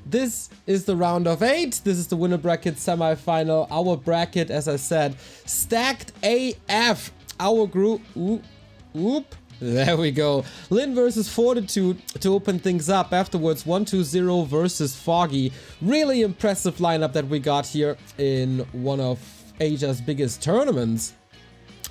this is the round of 8. This is the winner bracket semi-final. Our bracket, as I said, stacked AF. Our group, whoop. There we go. Lin versus Fortitude to open things up. Afterwards, 1-2-0 versus Foggy. Really impressive lineup that we got here in one of Asia's biggest tournaments.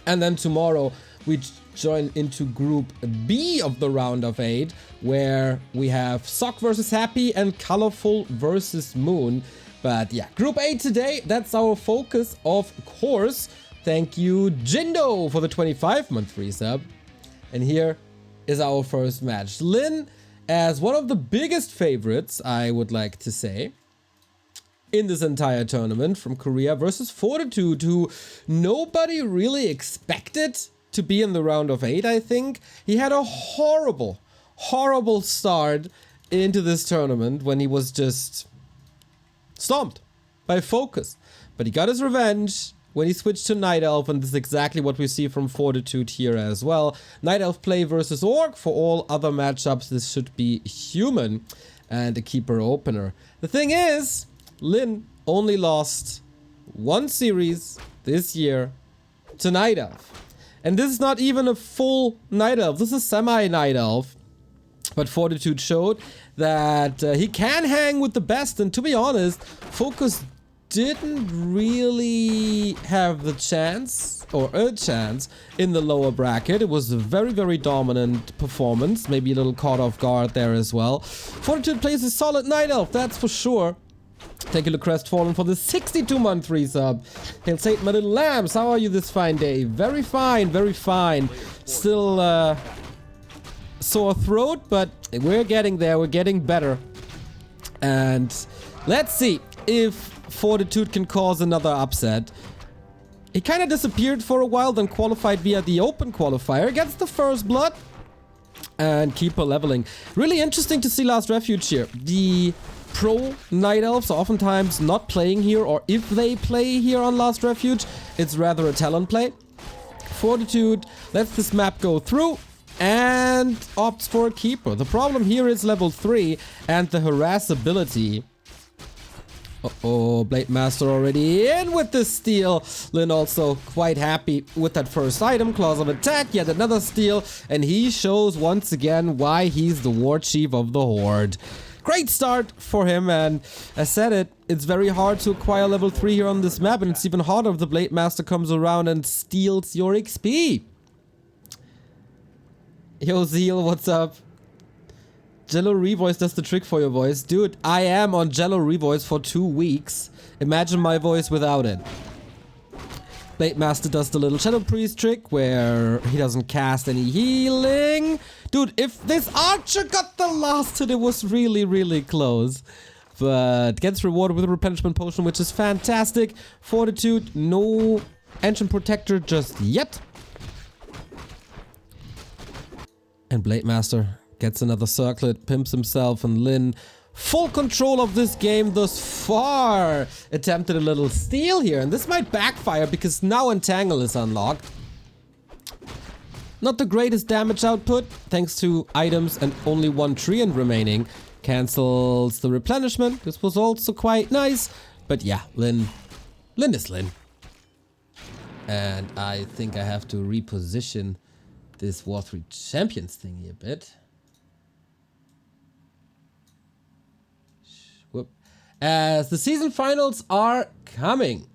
And then tomorrow, we join into Group B of the round of 8, where we have Sock versus Happy and Colorful versus Moon. But yeah, Group A today, that's our focus, of course. Thank you, Jindo, for the 25-month resub. And here is our first match. Lin, as one of the biggest favorites, I would like to say, in this entire tournament from Korea, versus Fortitude, who nobody really expected to be in the round of 8, I think. He had a horrible, horrible start into this tournament when he was just stomped by Focus. But he got his revenge when he switched to Night Elf, and this is exactly what we see from Fortitude here as well. Night Elf play versus Orc. For all other matchups, this should be Human and a Keeper opener. The thing is, Lin only lost one series this year to Night Elf. And this is not even a full Night Elf, this is semi-Night Elf. But Fortitude showed that he can hang with the best, and to be honest, Focus didn't really have the chance, or a chance, in the lower bracket. It was a very, very dominant performance, maybe a little caught off guard there as well. Fortitude plays a solid Night Elf, that's for sure. Thank you, Crestfallen, for the 62-month resub. Hail Satan, my little lambs, how are you this fine day? Very fine, very fine. Still sore throat, but we're getting there, we're getting better. And let's see if Fortitude can cause another upset. He kind of disappeared for a while, then qualified via the open qualifier, gets the first blood, and Keeper leveling. Really interesting to see Last Refuge here. The pro Night Elves are oftentimes not playing here, or if they play here on Last Refuge, it's rather a talent play. Fortitude lets this map go through and opts for a Keeper. The problem here is level 3 and the harassability. Uh-oh, Blade Master already in with the steal. Lin also quite happy with that first item. Claws of Attack, yet another steal. And he shows once again why he's the War Chief of the Horde. Great start for him, and I said it, it's very hard to acquire level 3 here on this map, and it's even harder if the Blade Master comes around and steals your XP. Yo, Zeal, what's up? Jello Revoice does the trick for your voice. Dude, I am on Jello Revoice for 2 weeks. Imagine my voice without it. Blade Master does the little Shadow Priest trick where he doesn't cast any healing. Dude, if this Archer got the last hit, it was really, really close. But gets rewarded with a Replenishment Potion, which is fantastic. Fortitude, no Ancient Protector just yet. And Blade Master gets another circlet, pimps himself, and Lin, full control of this game thus far. Attempted a little steal here, and this might backfire because now Entangle is unlocked. Not the greatest damage output, thanks to items and only one treant remaining. Cancels the replenishment. This was also quite nice, but yeah, Lin is Lin. And I think I have to reposition this War 3 Champions thingy a bit. Whoop. As the season finals are coming.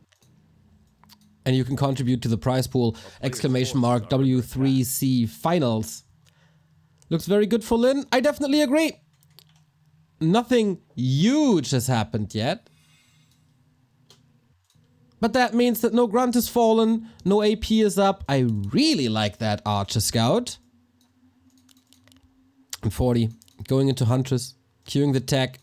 And you can contribute to the prize pool, exclamation mark W3C finals. Looks very good for Lin. I definitely agree. Nothing huge has happened yet. But that means that no Grunt is fallen, no AP is up. I really like that Archer Scout. And 40, going into Huntress, queuing the tech.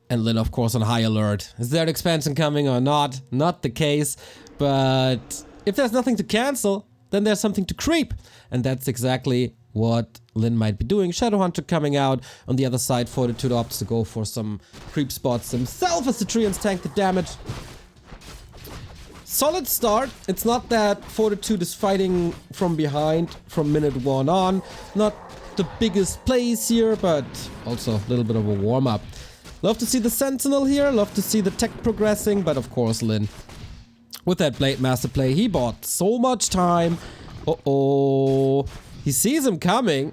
And Lin, of course, on high alert. Is there an expansion coming or not? Not the case. But if there's nothing to cancel, then there's something to creep. And that's exactly what Lin might be doing. Shadowhunter coming out. On the other side, Fortitude opts to go for some creep spots himself as the Treants tank the damage. Solid start. It's not that Fortitude is fighting from behind from minute 1 on. Not the biggest plays here, but also a little bit of a warm-up. Love to see the Sentinel here, love to see the tech progressing, but of course Lin, with that Blade Master play, he bought so much time. Uh-oh. He sees him coming.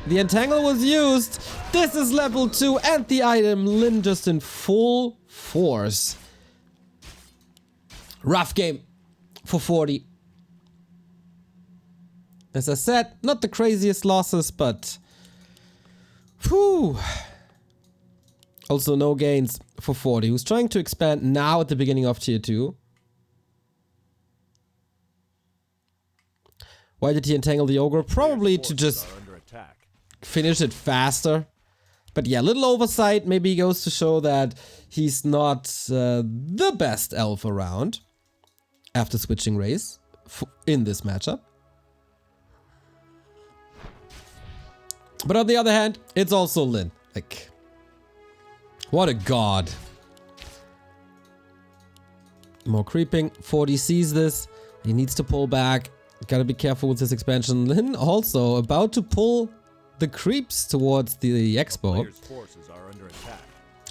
The Entangle was used. This is level 2 and the item. Lin just in full force. Rough game for 40. As I said, not the craziest losses, but whew. Also no gains for 40, who's trying to expand now at the beginning of tier 2. Why did he entangle the Ogre? Probably to just finish it faster. But yeah, little oversight maybe goes to show that he's not the best elf around after switching race in this matchup. But on the other hand, it's also Lin. Like, what a god. More creeping. 40 sees this. He needs to pull back. Gotta be careful with this expansion. Lin also about to pull the creeps towards the Expo.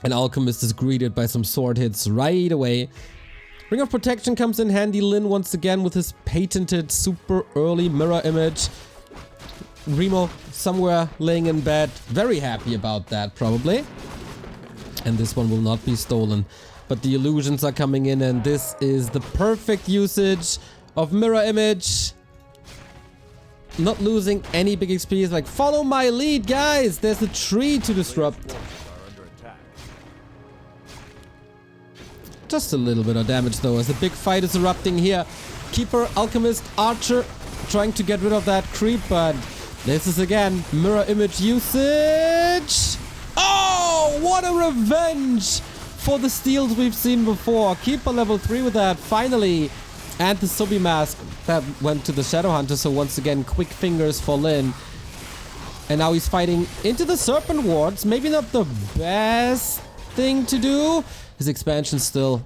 And Alchemist is greeted by some sword hits right away. Ring of Protection comes in handy. Lin once again with his patented super early mirror image. Remo somewhere laying in bed. Very happy about that probably. And this one will not be stolen. But the illusions are coming in and this is the perfect usage of mirror image. Not losing any big XP. It's like, follow my lead, guys. There's a tree to disrupt. Just a little bit of damage though, as the big fight is erupting here. Keeper, Alchemist, Archer trying to get rid of that creep, but this is again mirror image usage. Oh, what a revenge for the steals we've seen before. Keeper level 3 with that, finally. And the Subi Mask that went to the Shadow Hunter, so once again, quick fingers for Lin. And now he's fighting into the Serpent Wards. Maybe not the best thing to do. His expansion still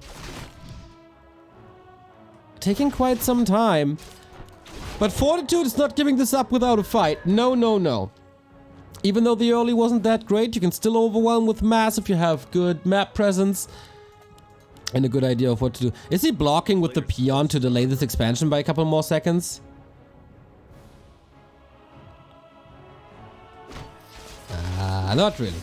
taking quite some time. But Fortitude is not giving this up without a fight. No, no, no. Even though the early wasn't that great, you can still overwhelm with mass if you have good map presence. And a good idea of what to do. Is he blocking with the peon to delay this expansion by a couple more seconds? Not really.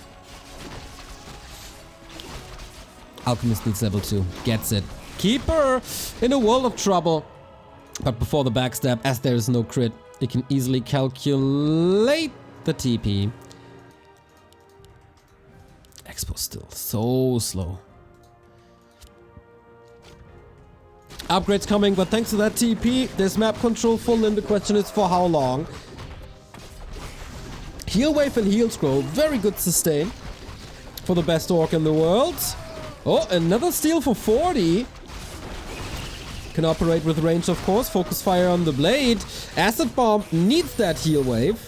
Alchemist needs level 2. Gets it. Keeper in a world of trouble. But before the backstab, as there is no crit, you can easily calculate the TP. Expo still so slow. Upgrades coming, but thanks to that TP, there's map control full in. The question is for how long. Heal Wave and Heal Scroll, very good sustain for the best orc in the world. Oh, another steal for 40. Can operate with range, of course. Focus fire on the blade. Acid Bomb needs that Heal Wave.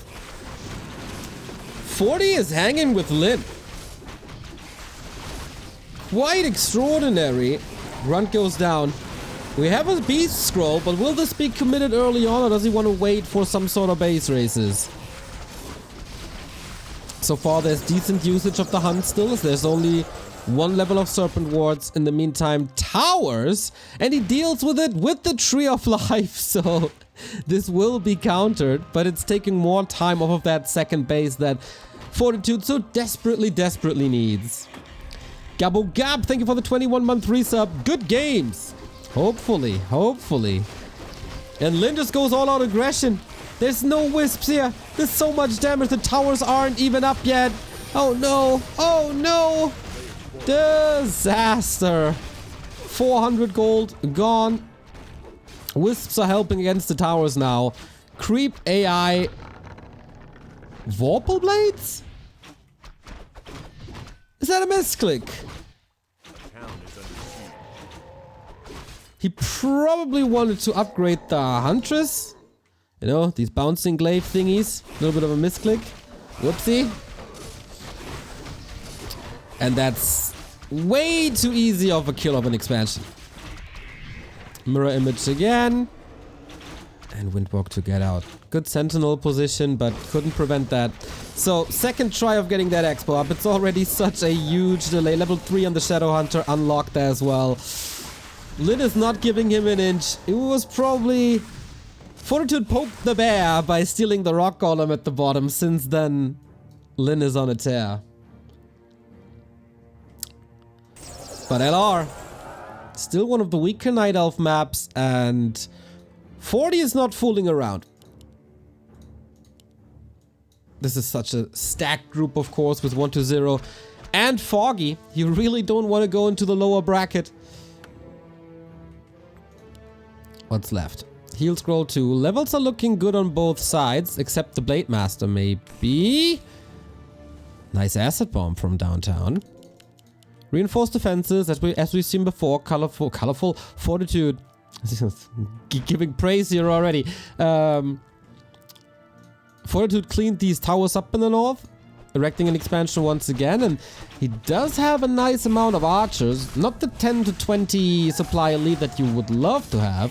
40 is hanging with Lin. Quite extraordinary. Grunt goes down. We have a Beast Scroll, but will this be committed early on, or does he want to wait for some sort of base races? So far, there's decent usage of the hunt still, as there's only one level of Serpent Wards. In the meantime, towers, and he deals with it with the Tree of Life, so this will be countered, but it's taking more time off of that second base that Fortitude so desperately, desperately needs. Gabo Gab, thank you for the 21-month resub. Good games. Hopefully, hopefully. And Lin just goes all out aggression. There's no wisps here. There's so much damage. The towers aren't even up yet. Oh no. Oh no. Disaster. 400 gold gone. Wisps are helping against the towers now. Creep AI. Vorpal Blades? Is that a misclick? He probably wanted to upgrade the Huntress. You know, these bouncing glaive thingies. A little bit of a misclick. Whoopsie. And that's way too easy of a kill of an expansion. Mirror image again. And Windwalk to get out. Good sentinel position, but couldn't prevent that. So, second try of getting that expo up. It's already such a huge delay. Level 3 on the Shadow Hunter unlocked as well. Lin is not giving him an inch. It was probably... Fortitude poked the bear by stealing the rock golem at the bottom. Since then, Lin is on a tear. But LR, still one of the weaker Night Elf maps, and 40 is not fooling around. This is such a stacked group, of course, with 1-0 and Foggy. You really don't want to go into the lower bracket. What's left? Heal Scroll 2. Levels are looking good on both sides, except the Blade Master, maybe. Nice Acid Bomb from downtown. Reinforced defenses, as we've seen before. Colorful Fortitude. Giving praise here already. Fortitude cleaned these towers up in the north, erecting an expansion once again, and he does have a nice amount of archers. Not the 10 to 20 supply elite that you would love to have.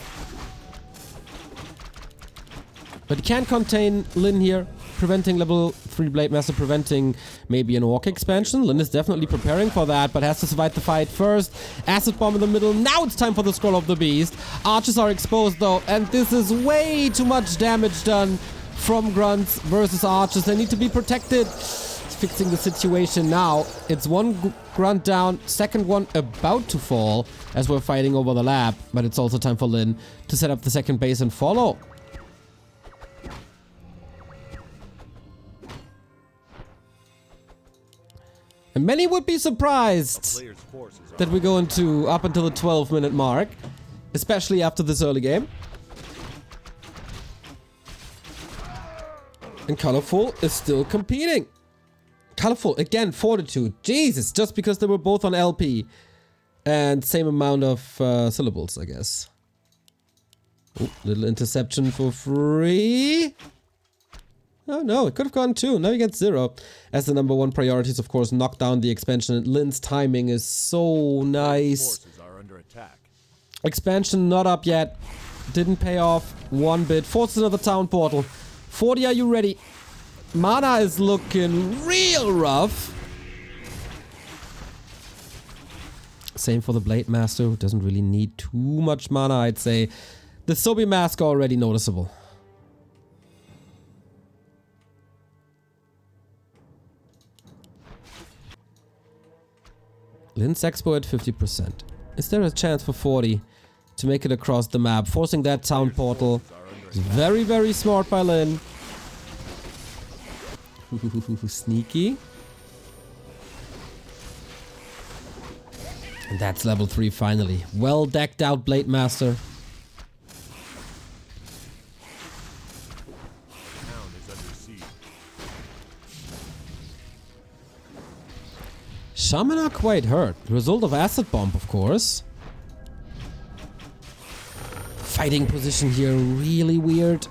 But he can contain Lin here, preventing level 3 Blade Master, preventing maybe an Orc expansion. Lin is definitely preparing for that, but has to survive the fight first. Acid Bomb in the middle. Now it's time for the Scroll of the Beast. Archers are exposed though, and this is way too much damage done from Grunts versus Archers. They need to be protected. Fixing the situation now. It's one Grunt down, second one about to fall as we're fighting over the lab, but it's also time for Lin to set up the second base and follow. And many would be surprised that we go into up until the 12-minute mark, especially after this early game. And Colorful is still competing. Colorful, again, Fortitude. Jesus, just because they were both on LP. And same amount of syllables, I guess. Oh, little interception for free. Oh no, it could have gone 2. Now you get 0. As the number 1 priority is, of course, knock down the expansion. Lin's timing is so nice. Expansion not up yet. Didn't pay off one bit. Forces another town portal. 40, are you ready? Mana is looking real rough. Same for the Blade Master, who doesn't really need too much mana, I'd say. The Sobi Mask already noticeable. Lin's Expo at 50%. Is there a chance for 40 to make it across the map? Forcing that town portal. It's very, very smart by Lin. Sneaky. And that's level 3 finally. Well decked out Blade Master. Shaman are quite hurt. Result of Acid Bomb, of course. Fighting position here, really weird.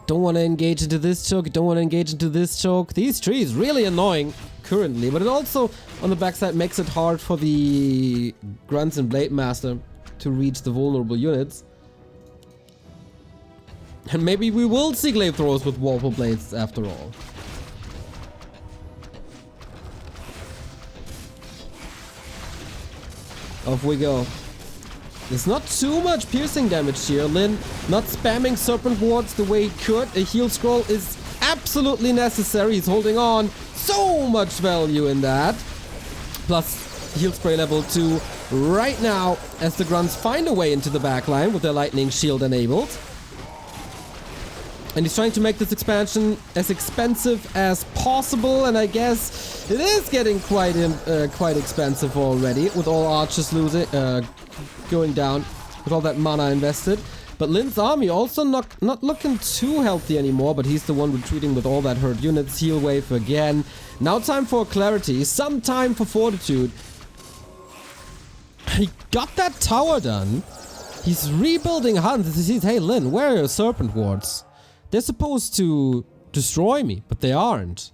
Don't want to engage into this choke, don't want to engage into this choke. These trees really annoying currently, but it also, on the backside, makes it hard for the Grunts and Blade Master to reach the vulnerable units. And maybe we will see glaive throwers with Warple Blades after all. Off we go. There's not too much piercing damage here. Lin not spamming Serpent Wards the way he could. A heal scroll is absolutely necessary. He's holding on. So much value in that. Plus heal spray level 2 right now as the Grunts find a way into the backline with their lightning shield enabled. And he's trying to make this expansion as expensive as possible, and I guess it is getting quite expensive already with all archers losing, going down with all that mana invested. But Lin's army also not looking too healthy anymore, but he's the one retreating with all that hurt units. Heal wave again. Now time for clarity, some time for Fortitude. He got that tower done. He's rebuilding Huns. He sees, hey Lin, where are your Serpent Wards? They're supposed to destroy me, but they aren't.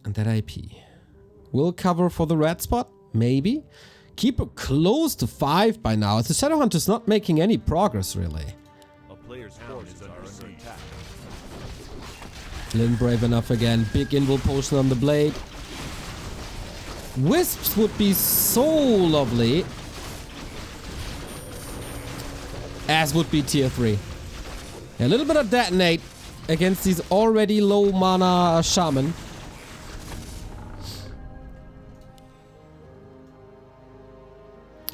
And that IP. Will cover for the red spot? Maybe. Keeper close to 5 by now. The Shadowhunter's not making any progress, really. A player's force is under attack. Lin brave enough again. Big invul potion on the blade. Wisps would be so lovely. As would be tier 3. A little bit of detonate against these already low mana shaman.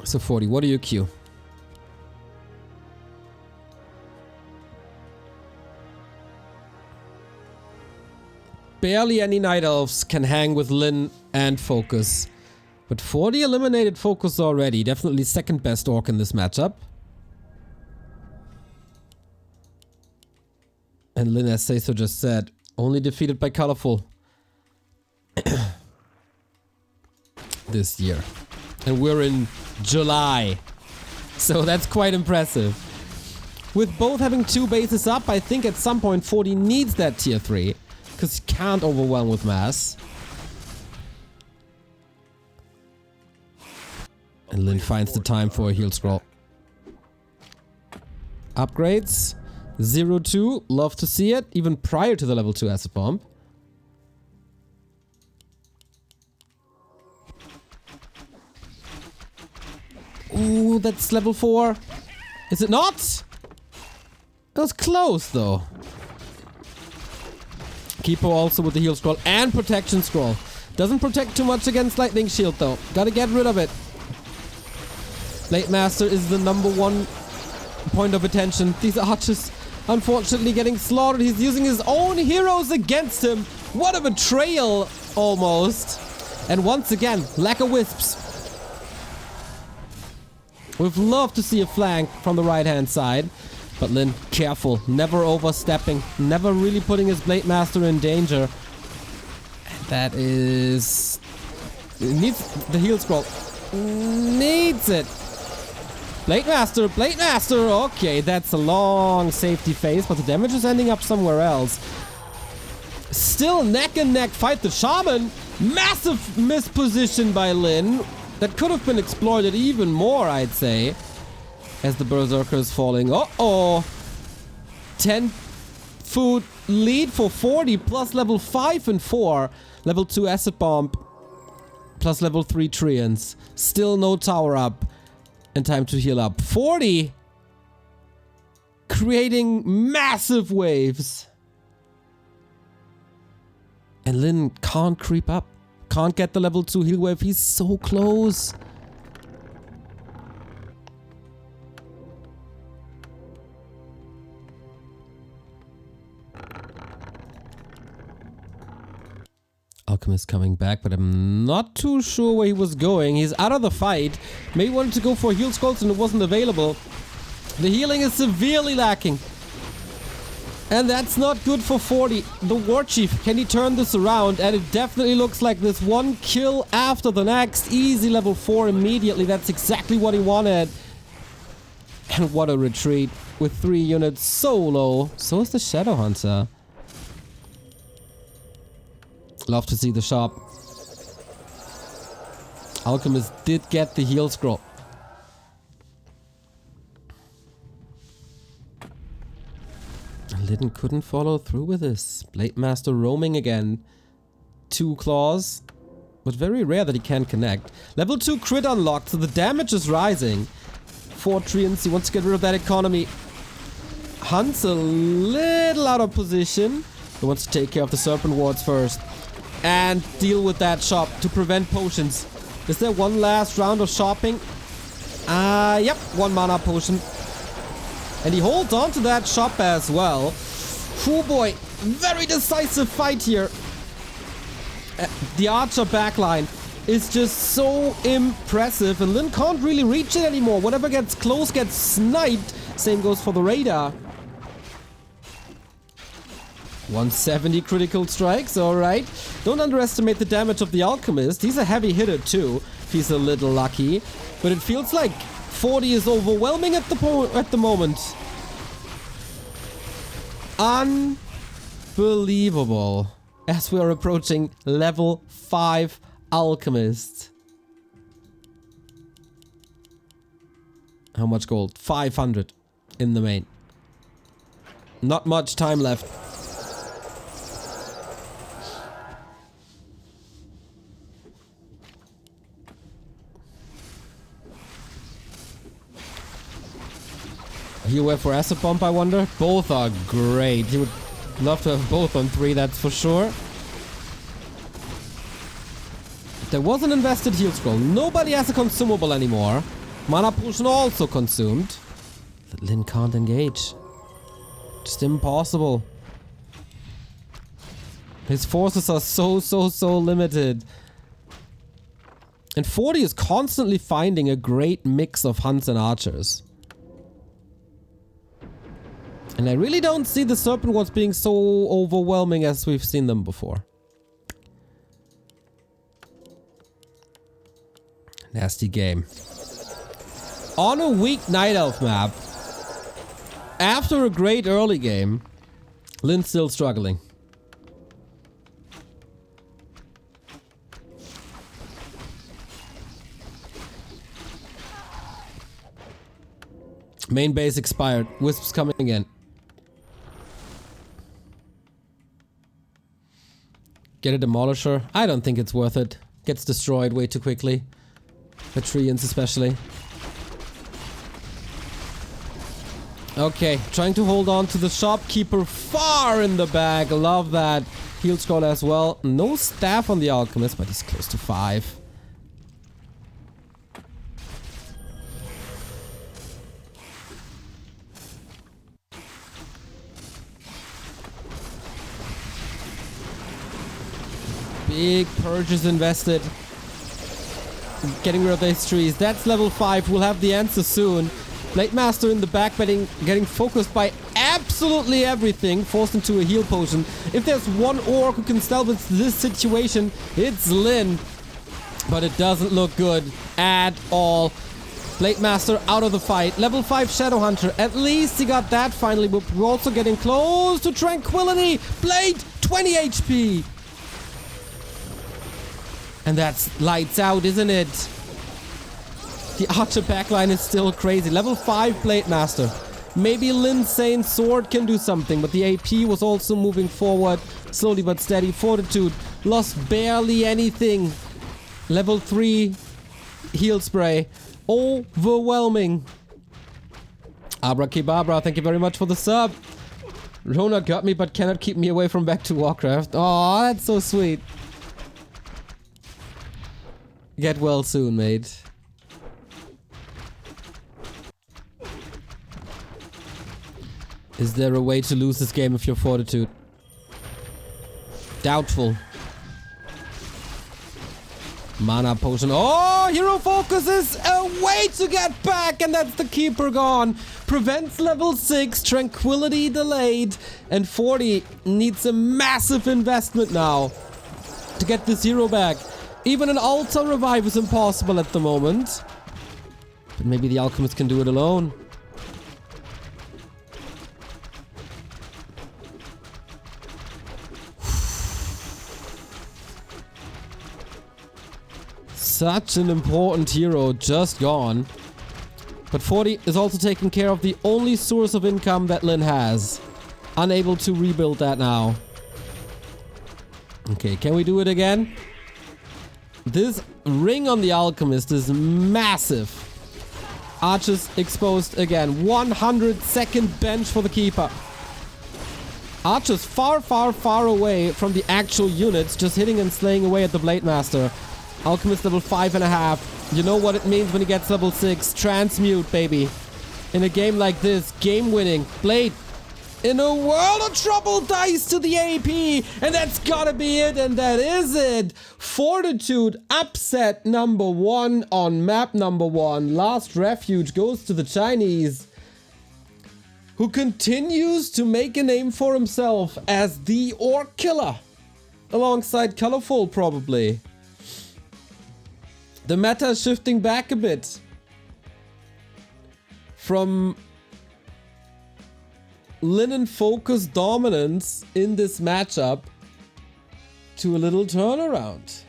So 40, what do you queue? Barely any Night Elves can hang with Lin and Focus. But 40 eliminated Focus already. Definitely second best orc in this matchup. And Lin, as Seiso just said, only defeated by Colorful this year. And we're in July. So that's quite impressive. With both having 2 bases up, I think at some point 40 needs that tier 3. Because he can't overwhelm with mass. And Lin finds the time for a heal scroll. Upgrades. 0-2. Love to see it. Even prior to the level 2 acid bomb. Ooh, that's level 4. Is it not? It was close though. Keeper also with the heal scroll and protection scroll. Doesn't protect too much against lightning shield though. Gotta get rid of it. Blade Master is the #1 point of attention. These archers unfortunately getting slaughtered. He's using his own heroes against him. What a betrayal almost. And once again, lack of wisps. We'd love to see a flank from the right hand side. But Lin, careful, never overstepping, never really putting his Blade Master in danger. And that is... It needs the heal scroll. Needs it. Blade Master, Blade Master! Okay, that's a long safety phase, but the damage is ending up somewhere else. Still neck and neck fight. The Shaman! Massive misposition by Lin. That could have been exploited even more, I'd say. As the Berserker is falling. Uh-oh! 10 food lead for 40 plus level 5 and 4. Level 2 Acid Bomb. Plus level 3 Treants. Still no tower up. And time to heal up. 40! Creating massive waves. And Lin can't creep up. Can't get the level 2 heal wave. He's so close. Alchemist coming back, but I'm not too sure where he was going. He's out of the fight. Maybe wanted to go for heal scrolls and it wasn't available. The healing is severely lacking. And that's not good for 40. The War Chief, can he turn this around? And it definitely looks like this one kill after the next. Easy level 4 immediately. That's exactly what he wanted. And what a retreat with 3 units so low. So is the Shadowhunter. Love to see the shop. Alchemist did get the heal scroll. Lydon couldn't follow through with this. Blade Master roaming again. 2 claws. But very rare that he can connect. Level 2 crit unlocked, so the damage is rising. 4 Treants, he wants to get rid of that economy. Hunt's a little out of position. He wants to take care of the Serpent Wards first. And deal with that shop to prevent potions. Is there one last round of shopping? Yep, 1 mana potion. And he holds on to that shop as well. Oh boy, very decisive fight here. The Archer backline is just so impressive. And Lin can't really reach it anymore. Whatever gets close gets sniped. Same goes for the Radar. 170 critical strikes, alright. Don't underestimate the damage of the Alchemist. He's a heavy hitter too, if he's a little lucky. But it feels like 40 is overwhelming at the moment. Unbelievable. As we are approaching level 5 Alchemist. How much gold? 500 in the main. Not much time left. Heal web for acid bomb, I wonder? Both are great. He would love to have both on 3, that's for sure. There was an invested heal scroll. Nobody has a consumable anymore. Mana potion also consumed. But Lin can't engage. Just impossible. His forces are so limited. And 40 is constantly finding a great mix of hunts and archers. And I really don't see the serpent ones being so overwhelming as we've seen them before. Nasty game. On a weak Night Elf map, after a great early game, Lin's still struggling. Main base expired. Wisps coming again. Get a Demolisher? I don't think it's worth it. Gets destroyed way too quickly. Patreons especially. Okay, trying to hold on to the shopkeeper far in the back. Love that. Heal scroll as well. No staff on the alchemist, but he's close to 5. Big purges invested. Getting rid of these trees. That's level 5. We'll have the answer soon. Blade Master in the back getting focused by absolutely everything. Forced into a heal potion. If there's one orc who can salvage this situation, it's Lin. But it doesn't look good at all. Blade Master out of the fight. Level 5 Shadow Hunter. At least he got that finally. But we're also getting close to Tranquility. Blade, 20 HP. And that's lights out, isn't it? The Archer backline is still crazy. Level 5 Blade Master. Maybe Lin's Sane Sword can do something, but the AP was also moving forward. Slowly but steady. Fortitude lost barely anything. Level 3 Heal Spray. Overwhelming. Abracadabra, thank you very much for the sub. Rona got me, but cannot keep me away from back to Warcraft. Oh, that's so sweet. Get well soon, mate. Is there a way to lose this game if you're Fortitude? Doubtful. Mana potion. Oh, hero focuses a way to get back, and that's the keeper gone. Prevents level 6, tranquility delayed, and 40 needs a massive investment now to get this hero back. Even an Altar revive is impossible at the moment. But maybe the Alchemist can do it alone. Such an important hero just gone. But 40 is also taking care of the only source of income that Lin has. Unable to rebuild that now. Okay, can we do it again? This ring on the Alchemist is massive. Archers exposed again. 100-second bench for the keeper. Archers far away from the actual units, just hitting and slaying away at the Blade Master. Alchemist level 5.5. You know what it means when he gets level 6. Transmute, baby. In a game like this, game winning. Blade, in a world of trouble, dies to the AP. And that's gotta be it, and that is it. Fortitude, upset number 1 on map number 1. Last refuge goes to the Chinese, who continues to make a name for himself as the Orc Killer. Alongside Colorful, probably. The meta is shifting back a bit from Linen focus dominance in this matchup to a little turnaround.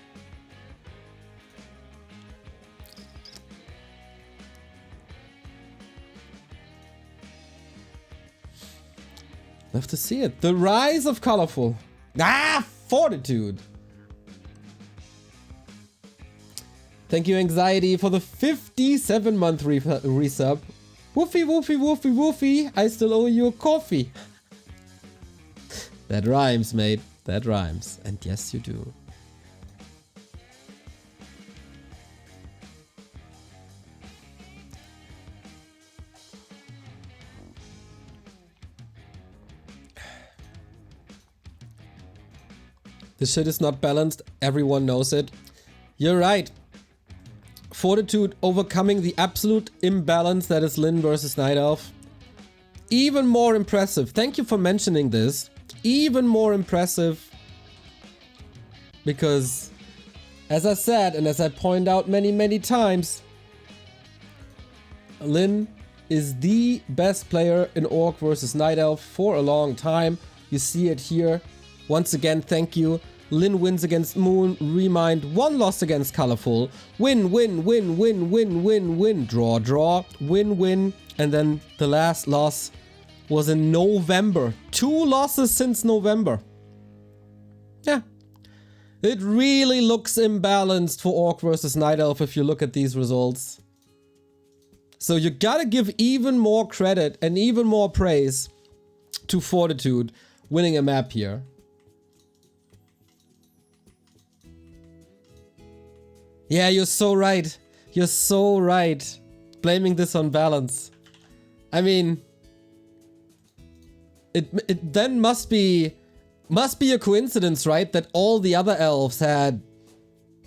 Love to see it. The rise of colorful. Ah, Fortitude. Thank you, Anxiety, for the 57-month resub. Woofy, woofy, woofy, woofy. I still owe you a coffee. That rhymes, mate. That rhymes. And yes, you do. This shit is not balanced. Everyone knows it. You're right. Fortitude overcoming the absolute imbalance that is Lyn versus Night Elf. Even more impressive. Thank you for mentioning this. Even more impressive. Because, as I said, and as I point out many times, Lyn is the best player in Orc versus Night Elf for a long time. You see it here. Once again, thank you. Lyn wins against Moon, Remind, 1 loss against Colorful. Win, win, win, win, win, win, win. Draw, draw, win, win. And then the last loss was in November. 2 losses since November. Yeah. It really looks imbalanced for Orc versus Night Elf if you look at these results. So you gotta give even more credit and even more praise to Fortitude winning a map here. Yeah, you're so right. You're so right. Blaming this on balance. I mean, it then must be a coincidence, right? That all the other elves had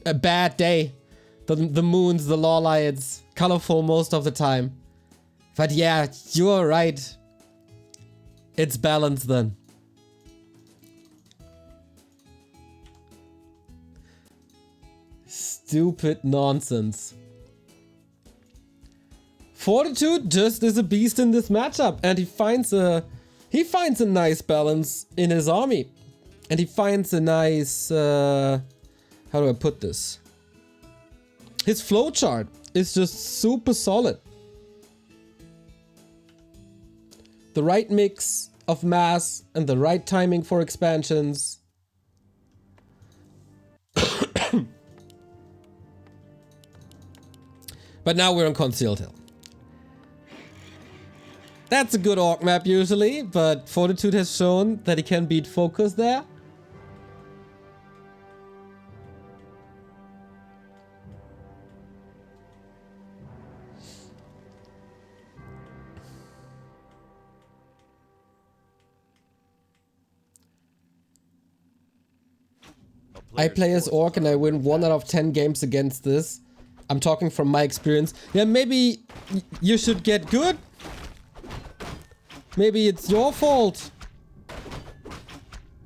a bad day. The Moons, the Lawlions, colorful most of the time. But yeah, you're right. It's balanced then. Stupid nonsense. Fortitude just is a beast in this matchup, and he finds a nice balance in his army, and he finds a nice how do I put this? His flowchart is just super solid. The right mix of mass and the right timing for expansions. But now we're on Concealed Hill. That's a good Orc map usually, but Fortitude has shown that he can beat Focus there. I play as Orc and I win 1 out of 10 games against this. I'm talking from my experience. Yeah, maybe you should get good. Maybe it's your fault.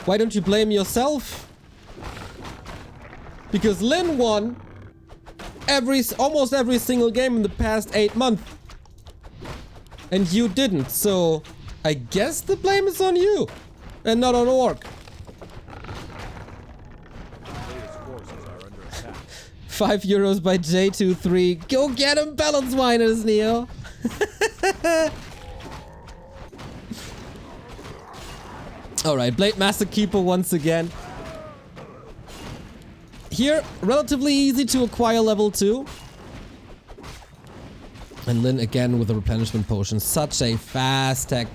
Why don't you blame yourself? Because Lyn won almost every single game in the past 8 months. And you didn't, so I guess the blame is on you and not on Orc. 5 euros by J23. Go get him, balance miners, Neo. Alright, Blade Master Keeper once again. Here, relatively easy to acquire level 2. And Lyn again with a replenishment potion. Such a fast tech.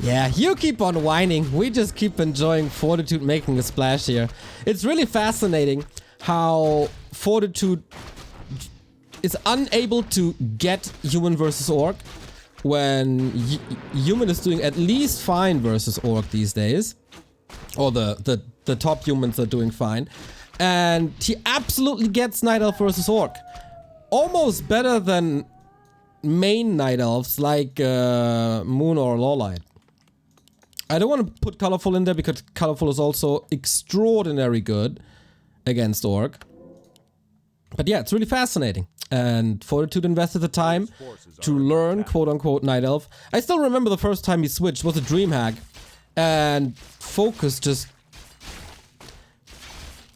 Yeah, you keep on whining. We just keep enjoying Fortitude making a splash here. It's really fascinating how Fortitude is unable to get Human versus Orc when Human is doing at least fine versus Orc these days. Or the top humans are doing fine. And he absolutely gets Night Elf versus Orc. Almost better than main Night Elves like Moon or Lawlight. I don't want to put Colorful in there because Colorful is also extraordinarily good against Orc. But yeah, it's really fascinating. And Fortitude invested the time to learn, quote-unquote, Night Elf. I still remember the first time he switched was a dream hack. And Focus just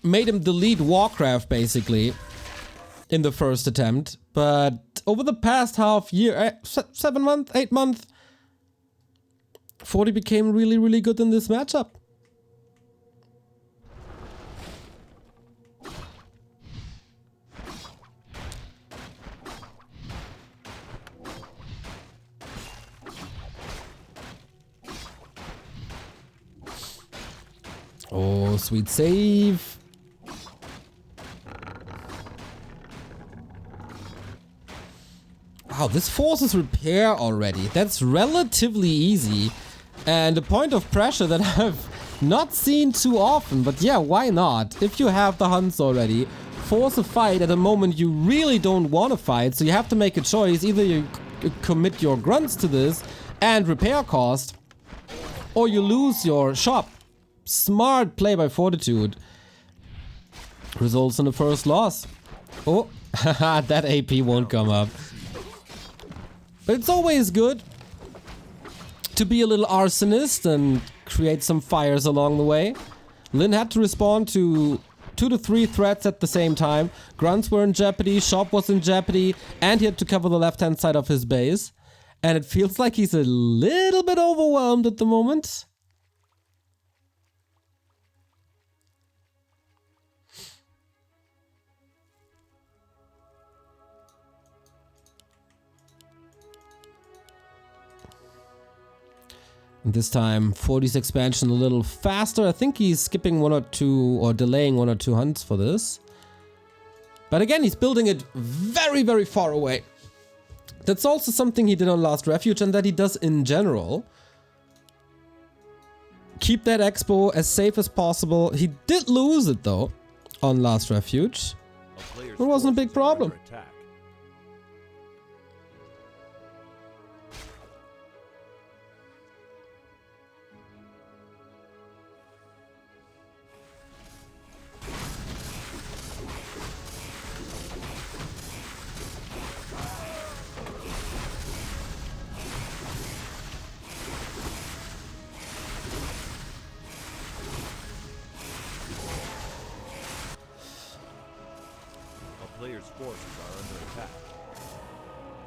made him delete Warcraft, basically, in the first attempt. But over the past half year, 7 months, 8 months, Forty became really, really good in this matchup. Oh, sweet save. Wow, this forces repair already. That's relatively easy. And a point of pressure that I've not seen too often. But yeah, why not? If you have the hunts already, force a fight at a moment you really don't want to fight. So you have to make a choice. Either you commit your grunts to this and repair cost, or you lose your shop. Smart play by Fortitude. Results in the first loss. Oh, that AP won't come up. But it's always good to be a little arsonist and create some fires along the way. Lin had to respond to 2 to 3 threats at the same time. Grunts were in jeopardy, shop was in jeopardy, and he had to cover the left-hand side of his base. And it feels like he's a little bit overwhelmed at the moment. This time, 40's expansion a little faster. I think he's skipping 1 or 2 or delaying 1 or 2 hunts for this. But again, he's building it very, very far away. That's also something he did on Last Refuge and that he does in general. Keep that expo as safe as possible. He did lose it though on Last Refuge. It wasn't a big problem.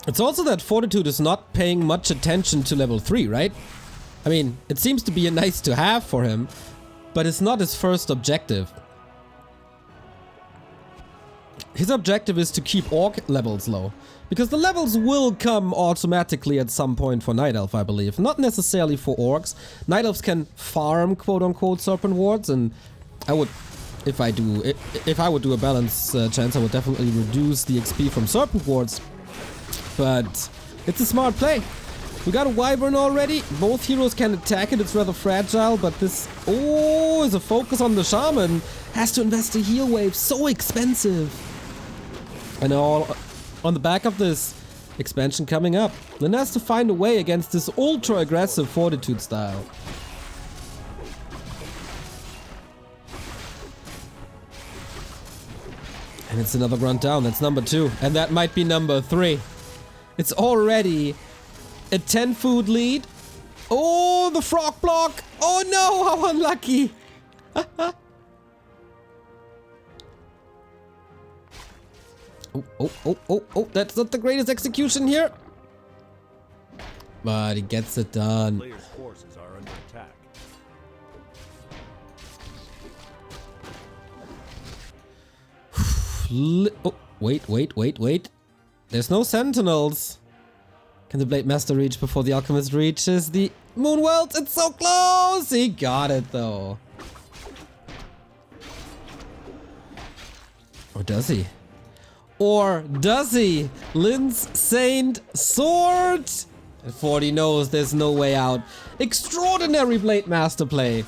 It's also that Fortitude is not paying much attention to level 3, right? I mean, it seems to be a nice to have for him, but it's not his first objective. His objective is to keep Orc levels low, because the levels will come automatically at some point for Night Elf, I believe. Not necessarily for Orcs. Night Elves can farm quote-unquote Serpent Wards, and I would, if I would do a balance chance, I would definitely reduce the XP from Serpent Wards. But it's a smart play. We got a Wyvern already. Both heroes can attack it. It's rather fragile, but this... Oh, is a focus on the Shaman. Has to invest a heal wave. So expensive. And all on the back of this expansion coming up, Lin has to find a way against this ultra-aggressive Fortitude style. And it's another grunt down. That's number 2. And that might be number 3. It's already a 10 food lead. Oh, the frog block. Oh no, how unlucky. Oh, that's not the greatest execution here. But he gets it done. Players' forces are under attack. Oh, wait. There's no sentinels. Can the Blade Master reach before the Alchemist reaches the Moon World? It's so close! He got it though. Or does he? Or does he? Lin's Saint Sword! And 40 knows there's no way out. Extraordinary Blade Master play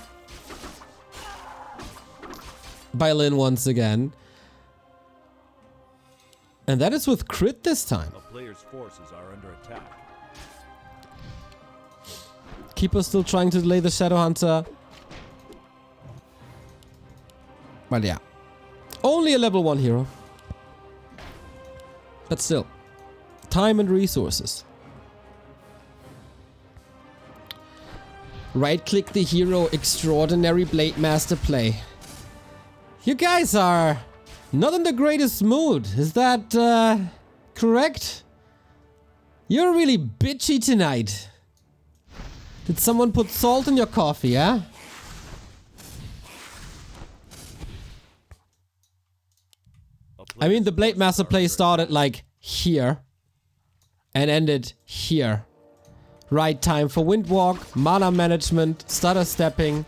by Lin once again. And that is with crit this time. A player's forces are under attack. Keeper still trying to delay the Shadow Hunter. But yeah. Only a level 1 hero. But still. Time and resources. Right-click the hero. Extraordinary Blade Master play. You guys are not in the greatest mood. Is that correct? You're really bitchy tonight. Did someone put salt in your coffee, huh? I mean, the Blade Master play started like here and ended here. Right time for Windwalk, mana management, stutter stepping.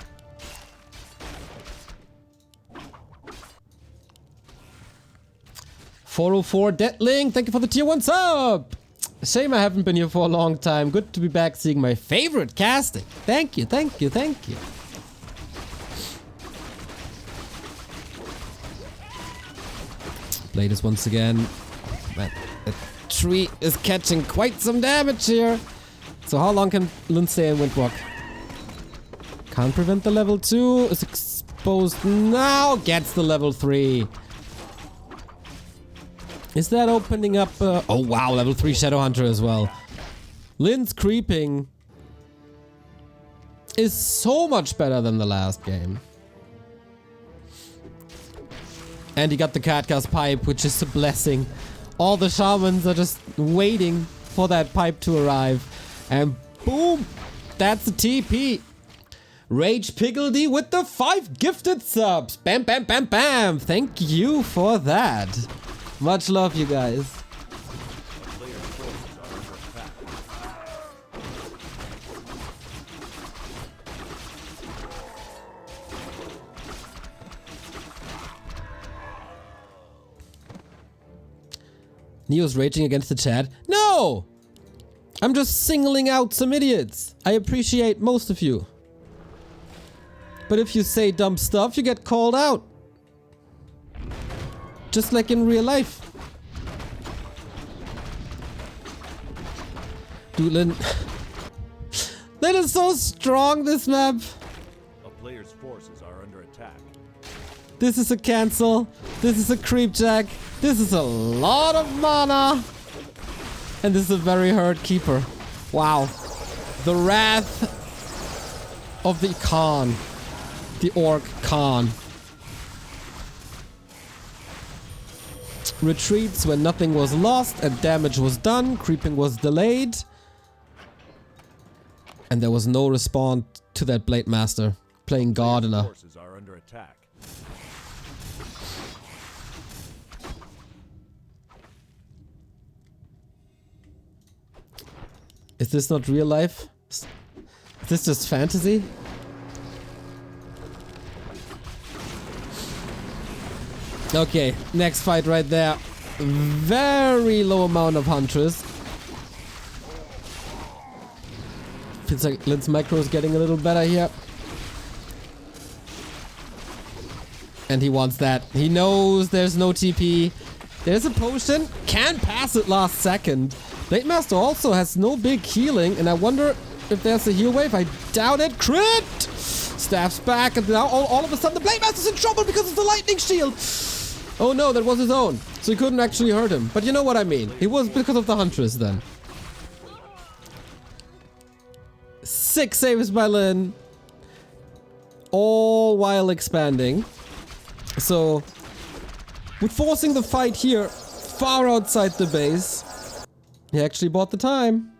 $404 Deadling, thank you for the tier 1 sub! Shame I haven't been here for a long time. Good to be back seeing my favorite casting. Thank you, thank you, thank you. Blade is once again. Man, the tree is catching quite some damage here. So how long can Lyn stay in Windwalk? Can't prevent the level 2. Is exposed now. Gets the level 3. Is that opening up? Oh wow, level 3 Shadowhunter as well. Lyn's creeping is so much better than the last game. And he got the Katka's pipe, which is a blessing. All the shamans are just waiting for that pipe to arrive. And boom! That's the TP. Rage Piggledy with the 5 gifted subs. Bam, bam, bam, bam. Thank you for that. Much love, you guys. Neo's raging against the chat. No! I'm just singling out some idiots. I appreciate most of you. But if you say dumb stuff, you get called out. Just like in real life. Dude, Lyn. Lyn is so strong, this map. A player's forces are under attack. This is a cancel. This is a creep jack. This is a lot of mana. And this is a very hurt keeper. Wow. The wrath of the Khan. The Orc Khan. Retreats when nothing was lost and damage was done. Creeping was delayed. And there was no response to that Blade Master playing Gardener. Forces are under attack. Is this not real life? Is this just fantasy? Okay, next fight right there. Very low amount of Huntress. Feels like Lyn's micro is getting a little better here. And he wants that. He knows there's no TP. There's a potion. Can't pass it last second. Blade Master also has no big healing, and I wonder if there's a heal wave. I doubt it. Crit! Staff's back, and now all of a sudden the Blade Master's in trouble because of the lightning shield. Oh no, that was his own. So he couldn't actually hurt him. But you know what I mean. He was because of the Huntress then. 6 saves by Lyn. All while expanding. So, with forcing the fight here, far outside the base, he actually bought the time.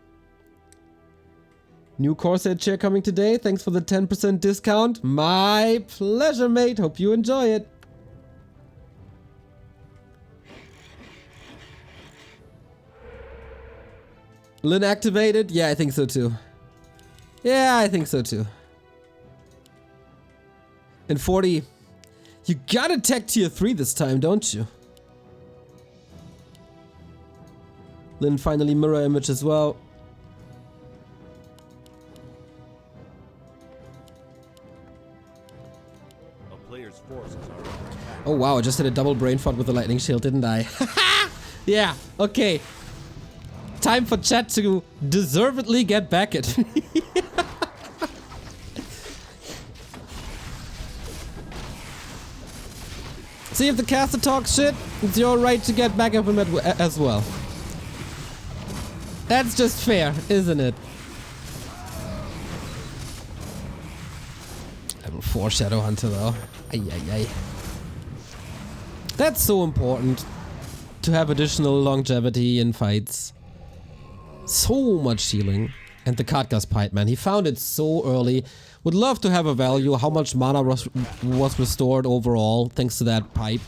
New Corsair chair coming today. Thanks for the 10% discount. My pleasure, mate. Hope you enjoy it. Lyn activated? Yeah, I think so too. Yeah, I think so too. And 40. You gotta tech tier 3 this time, don't you? Lyn finally mirror image as well. A player's forces are under attack. Oh wow, I just hit a double brain fart with the lightning shield, didn't I? Yeah, okay. Time for chat to deservedly get back at me. See if the caster talks shit, it's your right to get back at him as well. That's just fair, isn't it? Level 4 Shadowhunter though. Ay, ay, ay. That's so important to have additional longevity in fights. So much healing. And the Khadgar's Pipe, man. He found it so early. Would love to have a value how much mana was restored overall thanks to that pipe.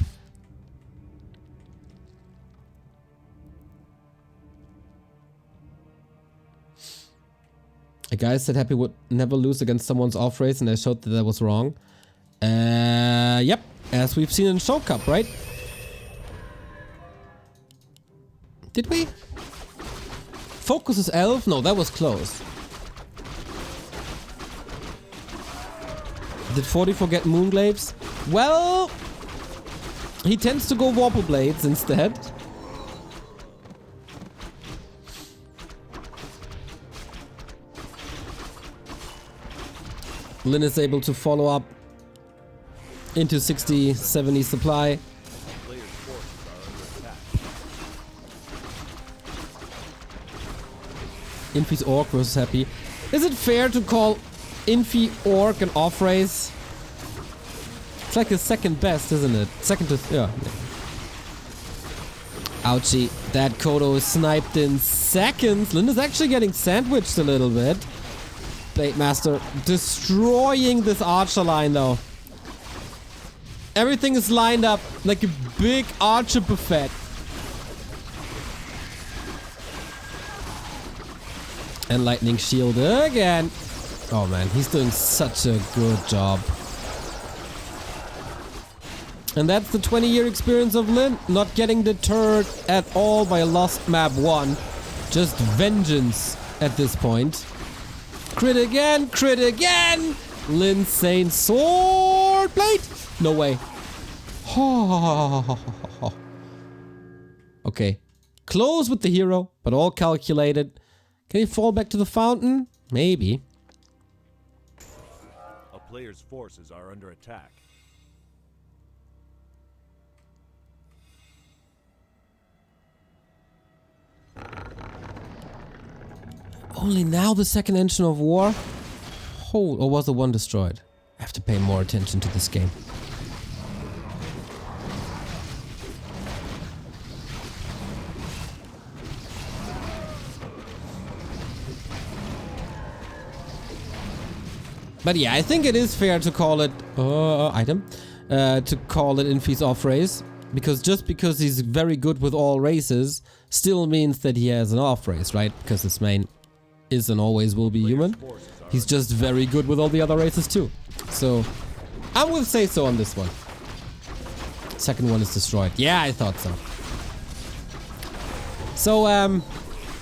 A guy said Happy would never lose against someone's off race, and I showed that that was wrong. Yep, as we've seen in Show Cup, right? Did we? Focus is Elf? No, that was close. Did 40 forget Moonglaves? Well, he tends to go Warple Blades instead. Lin is able to follow up into 60, 70 supply. Infi's Orc versus Happy. Is it fair to call Infi Orc an off race? It's like his second best, isn't it? Second to... yeah. Ouchie. That Kodo is sniped in seconds. Lin is actually getting sandwiched a little bit. Blade Master destroying this archer line though. Everything is lined up like a big archer buffet. And lightning shield again. Oh man, he's doing such a good job. And that's the 20-year experience of Lin. Not getting deterred at all by Lost Map 1. Just vengeance at this point. Crit again, crit again! Linsane sword blade! No way. Okay. Close with the hero, but all calculated. Can he fall back to the fountain? Maybe. A player's forces are under attack. Only now the second engine of war? Oh, or was the one destroyed? I have to pay more attention to this game. But yeah, I think it is fair to call it item. To call it Infi's off race. Because just because he's very good with all races still means that he has an off race, right? Because his main is and always will be human. He's just very good with all the other races too. So I will say so on this one. Second one is destroyed. Yeah, I thought so. So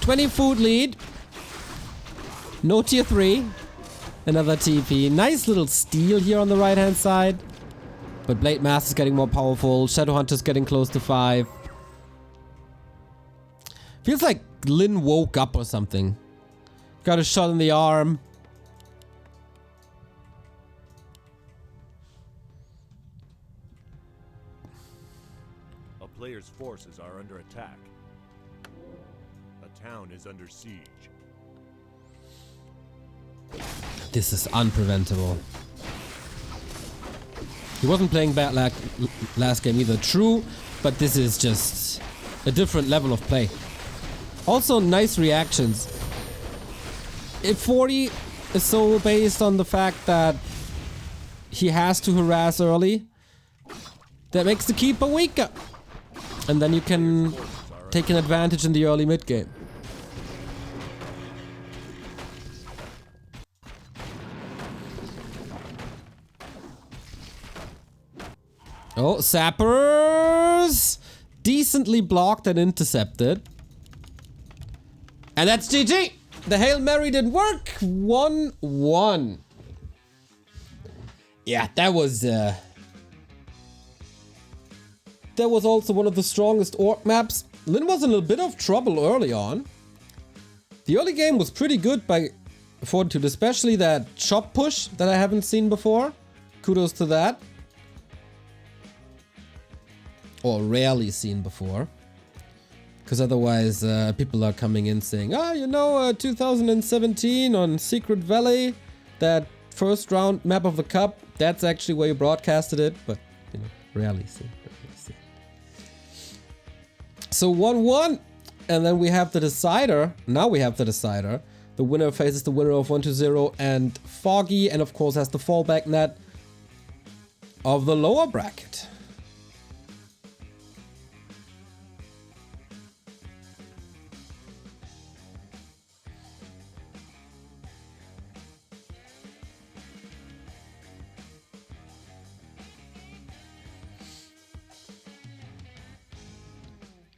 20 food lead. No tier 3. Another TP. Nice little steal here on the right hand side. But Blade Master's getting more powerful. Shadowhunter's getting close to 5. Feels like Lin woke up or something. Got a shot in the arm. A player's forces are under attack. A town is under siege. This is unpreventable. He wasn't playing bad last game either. True, but this is just a different level of play. Also, nice reactions. If 40 is so based on the fact that he has to harass early, that makes the keeper weaker. And then you can take an advantage in the early mid game. Oh, Sappers! Decently blocked and intercepted. And that's GG! The Hail Mary didn't work. 1-1. Yeah, that was also one of the strongest orc maps. Lin was in a bit of trouble early on. The early game was pretty good by Fortitude, especially that chop push that I haven't seen before. Kudos to that. or rarely seen before. Because otherwise people are coming in saying, ah, you know, 2017 on Secret Valley, that first round map of the cup, that's actually where you broadcasted it, but you know, rarely seen. So 1-1, and then we have the decider. Now we have the decider. The winner faces the winner of 1-0 and Foggy, and of course has the fallback net of the lower bracket.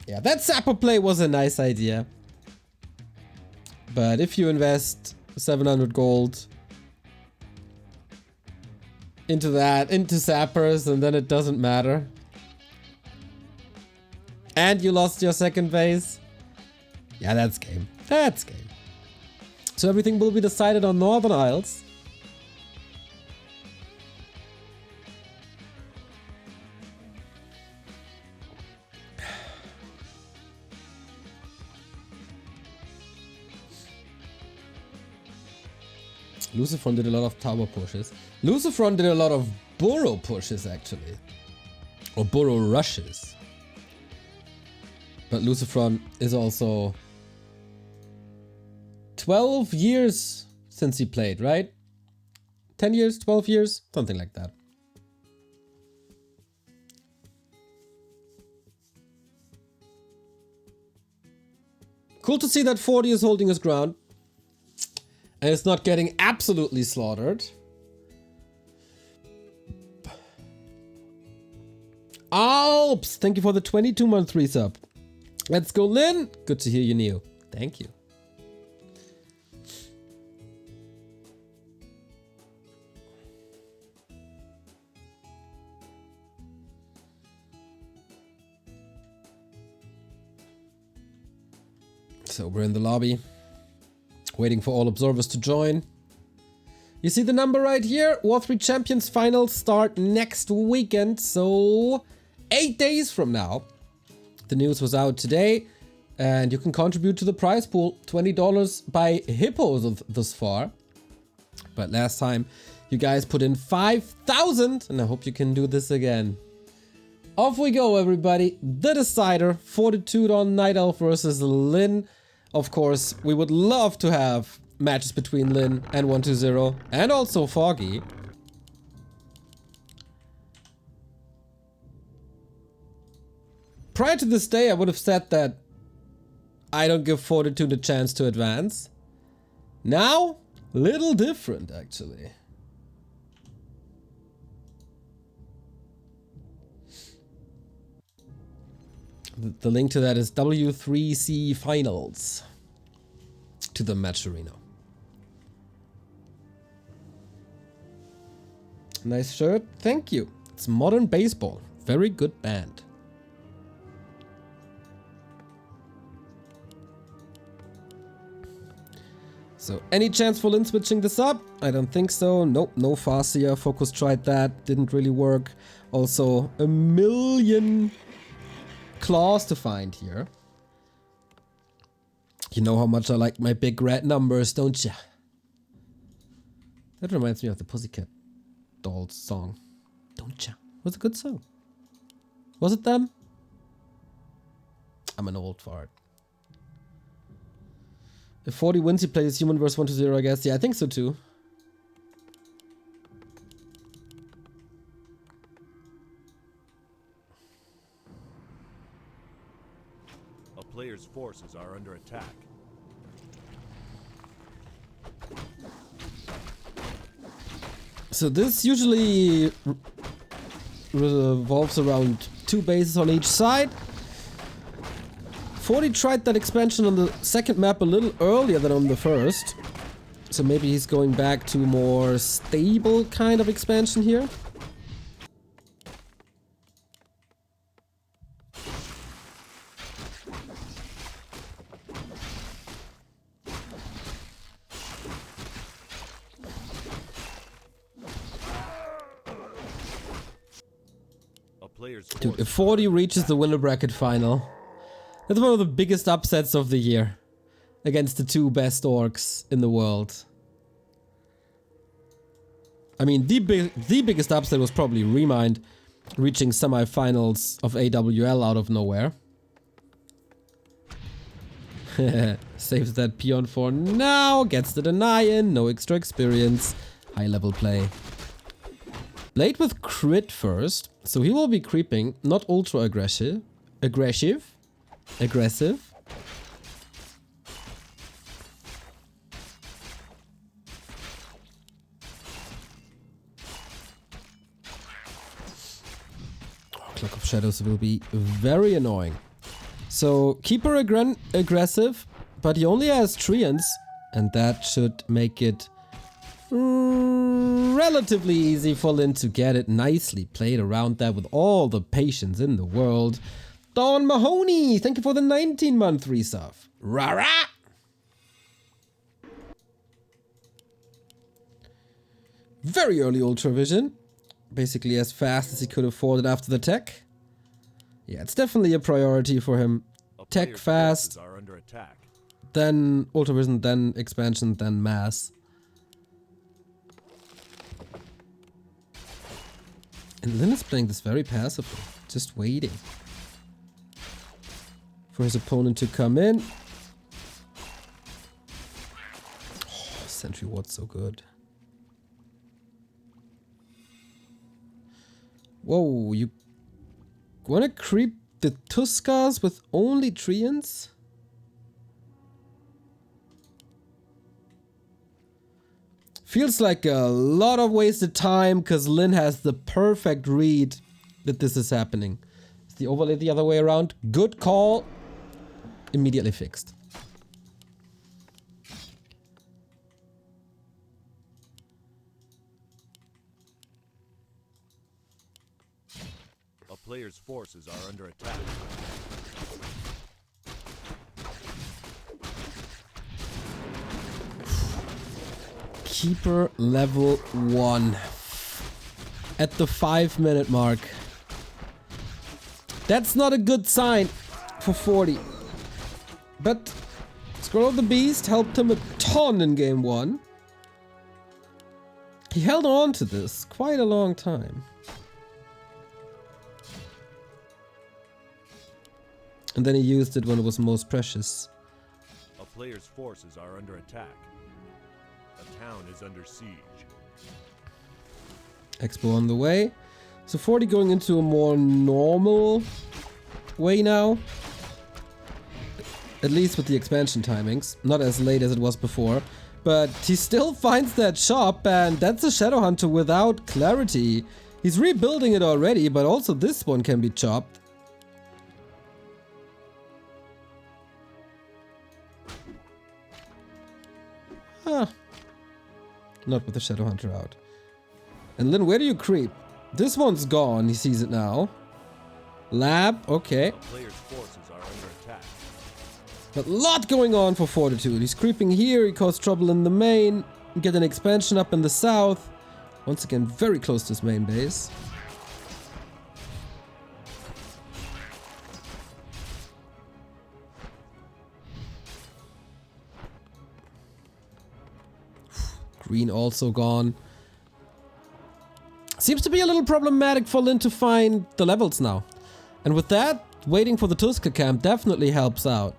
Yeah, that Zapper play was a nice idea. But if you invest 700 gold into that, into Zappers, and then it doesn't matter. And you lost your second base. Yeah, that's game. That's game. So everything will be decided on Northern Isles. Lucifron did a lot of tower pushes. Lucifron did a lot of burrow pushes, actually. Or burrow rushes. But Lucifron is also 12 years since he played, right? 10 years, 12 years? Something like that. Cool to see that 40 is holding his ground. And it's not getting absolutely slaughtered. Alps, thank you for the 22-month resub. Let's go, Lynn. Good to hear you, Neo. Thank you. So we're in the lobby. Waiting for all observers to join. You see the number right here? WAR3 Champions Finals start next weekend, so 8 days from now. The news was out today, and you can contribute to the prize pool. $20 by Hippos thus far. But last time, you guys put in 5,000, and I hope you can do this again. Off we go, everybody. The decider, Fortitude on Night Elf versus Lin. Of course, we would love to have matches between Lin and 1-2-0 and also Foggy. Prior to this day, I would have said that I don't give Fortitude a chance to advance. Now, little different actually. The link to that is W3C Finals to the match arena. Nice shirt, thank you. It's Modern Baseball, very good band. So, any chance for Lin switching this up? I don't think so. Nope, no Farseer. Focus tried that, didn't really work. Also, a million claws to find here. You know how much I like my big red numbers, don't ya? That reminds me of the Pussycat Dolls song. Don't ya? It was a good song. Was it them? I'm an old fart. If 40 wins, he plays human versus 1-2-0, I guess. Yeah, I think so too. A player's forces are under attack. So this usually revolves around 2 bases on each side. 40 tried that expansion on the second map a little earlier than on the first. So maybe he's going back to more stable kind of expansion here. player's Dude, if forces 40 reaches the winner bracket final, that's one of the biggest upsets of the year against the two best orcs in the world. I mean, the biggest upset was probably Remind reaching semifinals of AWL out of nowhere. Saves that peon for now, gets the deny in, no extra experience, high level play. Blade with crit first, so he will be creeping, not ultra aggressive. Aggressive. Clock of Shadows will be very annoying. So Keeper aggressive, but he only has treants, and that should make it relatively easy for Lin to get it. Nicely played around that with all the patience in the world. Dawn Mahoney, thank you for the 19-month resub. Rara! Very early Ultra Vision. Basically as fast as he could afford it after the tech. Yeah, it's definitely a priority for him. Tech fast, are under attack. then Ultra Vision, then expansion, then mass. And Lin is playing this very passively, just waiting for his opponent to come in. Oh, Sentry Ward's so good. Whoa, you wanna creep the Tuskas with only treants? Feels like a lot of wasted time because Lin has the perfect read that this is happening. Is the overlay the other way around? Good call. Immediately fixed. A player's forces are under attack. Keeper level 1 at the 5-minute mark. That's not a good sign for 40. But Scroll of the Beast helped him a ton in game 1. He held on to this quite a long time. And then he used it when it was most precious. A player's forces are under attack. A town is under siege. Expo on the way. So 40 going into a more normal way now. At least with the expansion timings. Not as late as it was before. But he still finds that shop, and that's a Shadow Hunter without clarity. He's rebuilding it already, but also this one can be chopped. Huh. Not with the Shadow Hunter out. And Lin, where do you creep? This one's gone, he sees it now. Lab, okay. A player's forces are under attack. But a lot going on for Fortitude. He's creeping here, he caused trouble in the main. Get an expansion up in the south. Once again, very close to his main base. Green also gone. Seems to be a little problematic for Lin to find the levels now. And with that, waiting for the Tuska camp definitely helps out.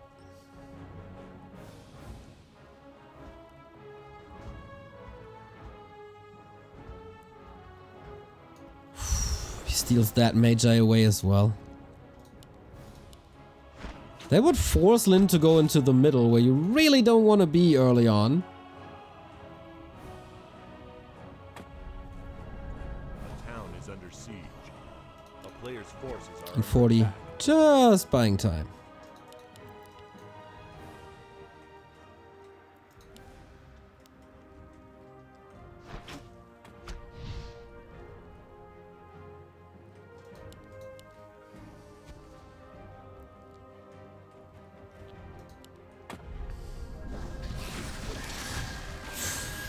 He steals that Magi away as well. That would force Lin to go into the middle where you really don't want to be early on. Under siege. A player's forces are And 40 under attack. just buying time.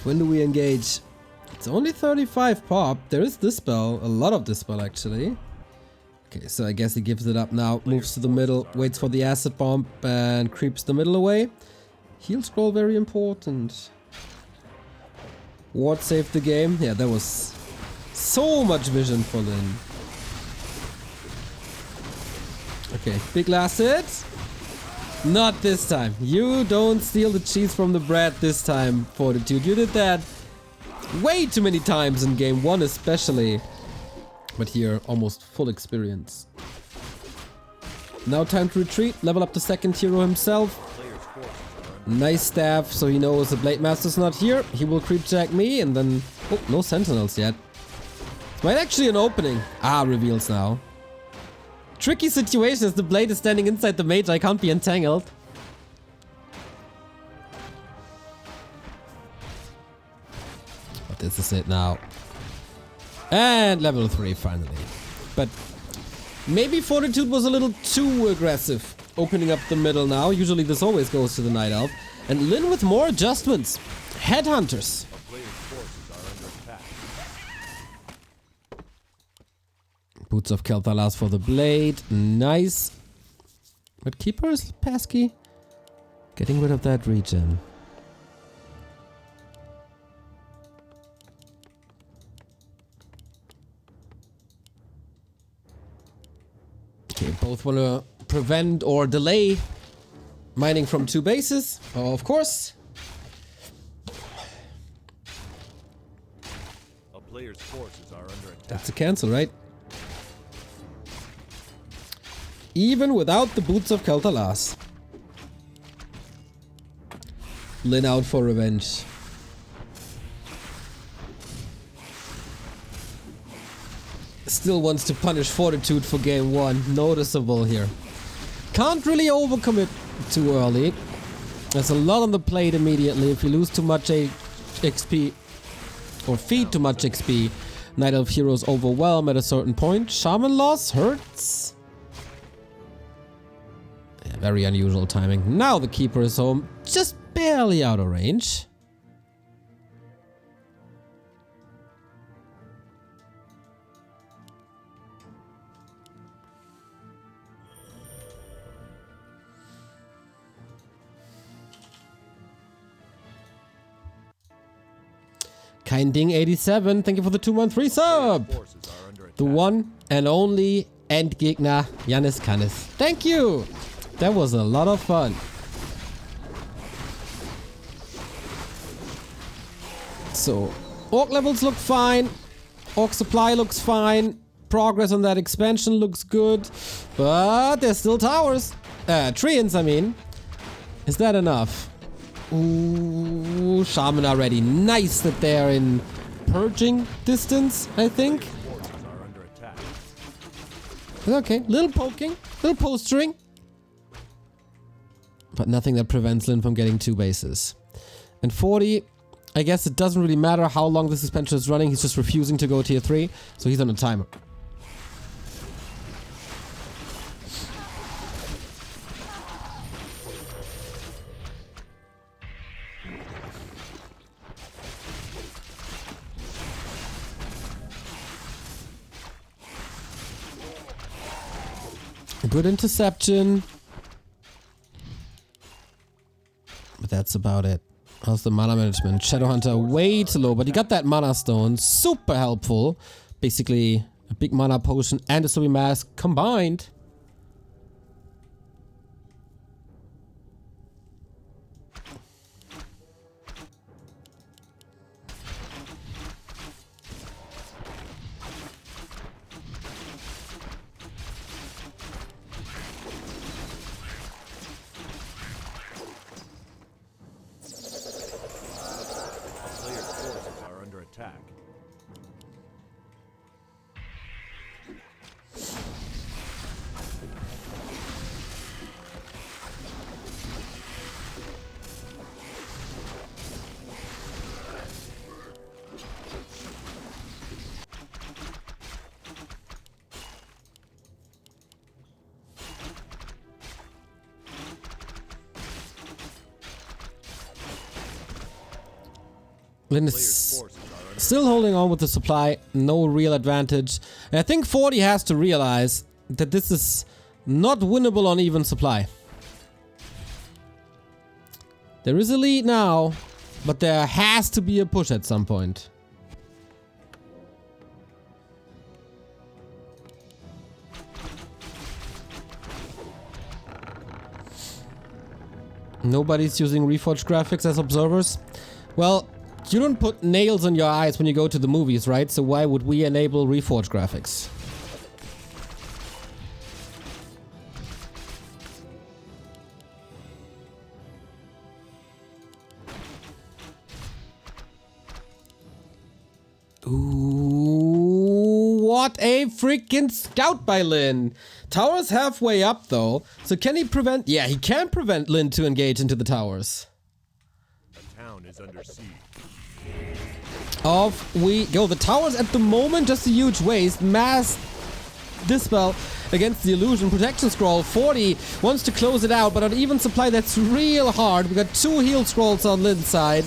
When do we engage? It's only 35 pop. There is Dispel. A lot of Dispel, actually. Okay, so I guess he gives it up now. Moves to the middle, waits for the acid bomb, and creeps the middle away. Heal scroll, very important. Ward saved the game. Yeah, that was so much vision for Lin. Okay, big last hit. Not this time. You don't steal the cheese from the bread this time, Fortitude. You did that way too many times in game 1 especially. But here, almost full experience. Now time to retreat. Level up the second hero himself. Nice staff, so he knows the Blade Master's not here. He will creep jack me and then... Oh, no sentinels yet. Might actually an opening. Ah, reveals now. Tricky situation as the blade is standing inside the mage. I can't be entangled. But this is it now. And level 3 finally. But maybe Fortitude was a little too aggressive. Opening up the middle now. Usually this always goes to the Night Elf. And Lin with more adjustments. Headhunters. Boots of Kel'Thalas for the blade. Nice. But Keeper is pesky. Getting rid of that regen. Okay, both want to prevent or delay mining from 2 bases. Oh, of course. A player's forces are under attack. That's a cancel, right? Even without the Boots of Kel'Thalas. Lin out for revenge. Still wants to punish Fortitude for game 1. Noticeable here. Can't really overcommit too early. There's a lot on the plate immediately. If you lose too much XP or feed too much XP, Night Elf heroes overwhelm at a certain point. Shaman loss hurts. Yeah, very unusual timing. Now the Keeper is home, just barely out of range. Kein Ding 87, thank you for the 2-month resub. The one and only Endgegner, Jannis Kannis. Thank you. That was a lot of fun. So, Orc levels look fine. Orc supply looks fine. Progress on that expansion looks good. But there's still towers. Treants, I mean. Is that enough? Ooh, Shaman already. Nice that they're in purging distance, I think. Okay, little poking, little postering. But nothing that prevents Lin from getting 2 bases. And 40, I guess it doesn't really matter how long this expansion is running. He's just refusing to go tier 3, so he's on a timer. Good interception. But that's about it. How's the mana management? Shadowhunter way too low, but he got that mana stone. Super helpful. Basically, a big mana potion and a Sobi mask combined. Lin is still holding on with the supply, no real advantage. And I think 40 has to realize that this is not winnable on even supply. There is a lead now, but there has to be a push at some point. Nobody's using Reforged graphics as observers. Well, you don't put nails on your eyes when you go to the movies, right? So why would we enable Reforged graphics? Ooh, what a freaking scout by Lin. Towers halfway up though. So can he prevent? Yeah, he can prevent Lin to engage into the towers. The town is under siege. Off we go. The towers at the moment, just a huge waste. Mass dispel against the illusion. Protection scroll. 40 wants to close it out, but on even supply, that's real hard. We got 2 heal scrolls on Lin's side.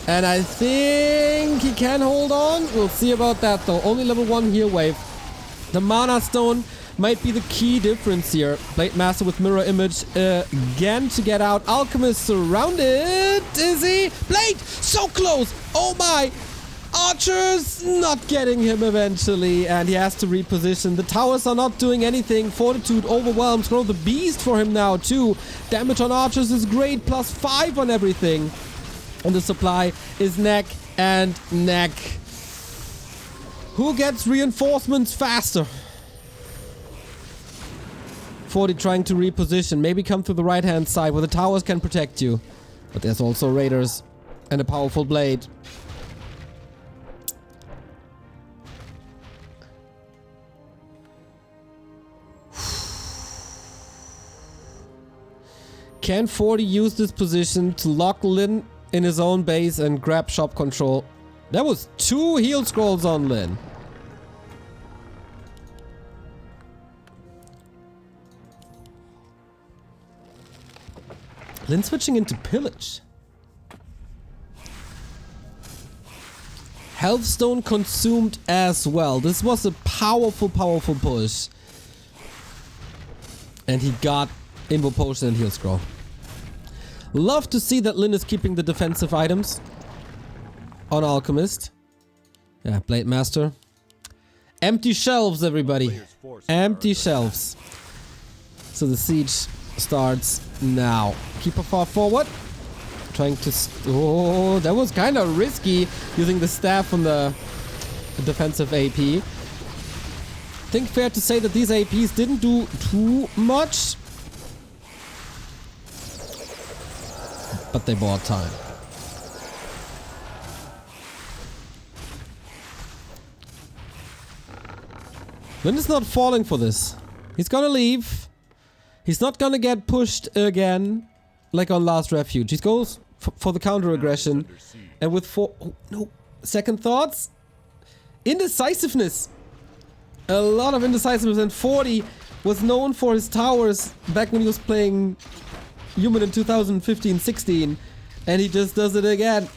And I think he can hold on. We'll see about that though. Only level 1 heal wave. The Mana Stone might be the key difference here. Blade Master with mirror image again to get out. Alchemist surrounded. Is he? Blade! So close! Oh my! Archers not getting him eventually. And he has to reposition. The towers are not doing anything. Fortitude overwhelms. Throw the beast for him now too. Damage on archers is great. +5 on everything. And the supply is neck and neck. Who gets reinforcements faster? 40 trying to reposition. Maybe come through the right hand side where the towers can protect you. But there's also raiders and a powerful blade. Can 40 use this position to lock Lin in his own base and grab shop control? That was 2 heal scrolls on Lin. Lin switching into pillage. Healthstone consumed as well. This was a powerful, powerful push. And he got Invo Potion and heal scroll. Love to see that Lin is keeping the defensive items on Alchemist. Yeah, Blade Master. Empty shelves, everybody. Empty shelves. So the siege starts now. Keep her far forward. Trying to... Oh, that was kind of risky using the staff on the defensive AP. Think fair to say that these APs didn't do too much. But they bought time. Lin is not falling for this. He's gonna leave. He's not gonna get pushed again like on Last Refuge. He goes for the counter aggression. And with 4... Oh, no. Second thoughts? Indecisiveness. A lot of indecisiveness. And 40 was known for his towers back when he was playing Human in 2015-16, and he just does it again.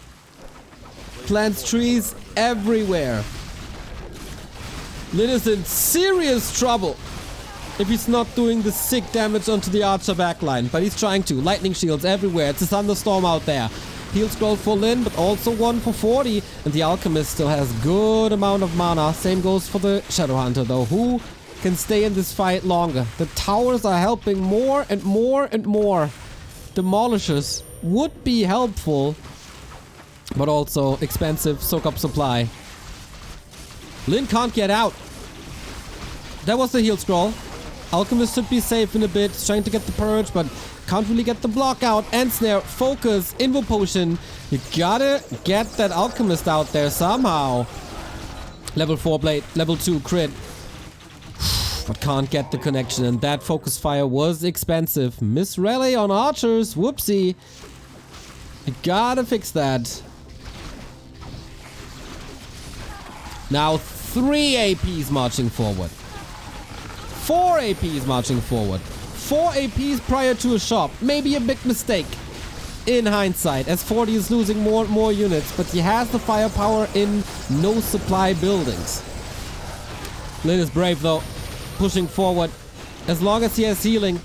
Plants trees everywhere. Lin is in serious trouble if he's not doing the sick damage onto the archer backline, but he's trying to. Lightning shields everywhere. It's a thunderstorm out there. Heal scroll for Lin, but also one for 40, and the Alchemist still has good amount of mana. Same goes for the Shadow Hunter though, who can stay in this fight longer. The towers are helping more and more and more. Demolishers would be helpful, but also expensive, soak up supply. Lin can't get out. That was the heal scroll. Alchemist should be safe in a bit, trying to get the purge, but can't really get the block out. End snare, focus, Invo Potion. You gotta get that Alchemist out there somehow. Level 4 blade, level 2 crit. But can't get the connection, and that focus fire was expensive. Miss rally on archers, whoopsie. You gotta fix that. Now 3 APs marching forward. 4 APs marching forward. 4 APs prior to a shop. Maybe a big mistake in hindsight, as 40 is losing more and more units, but he has the firepower in no supply buildings. Lin is brave though. Pushing forward. As long as he has healing,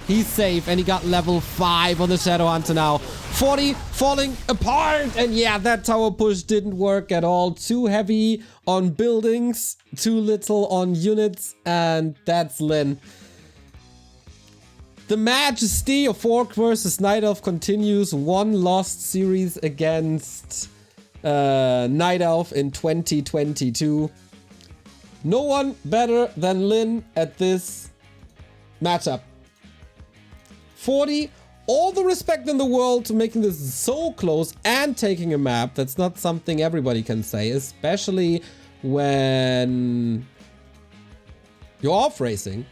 he's safe. And he got level 5 on the Shadow Hunter now. 40 falling apart. And yeah, that tower push didn't work at all. Too heavy on buildings, too little on units. And that's Lin. The Majesty of Orc versus Night Elf continues. One lost series against Night Elf in 2022. No one better than Lin at this matchup. 40, all the respect in the world to making this so close and taking a map. That's not something everybody can say, especially when you're off racing.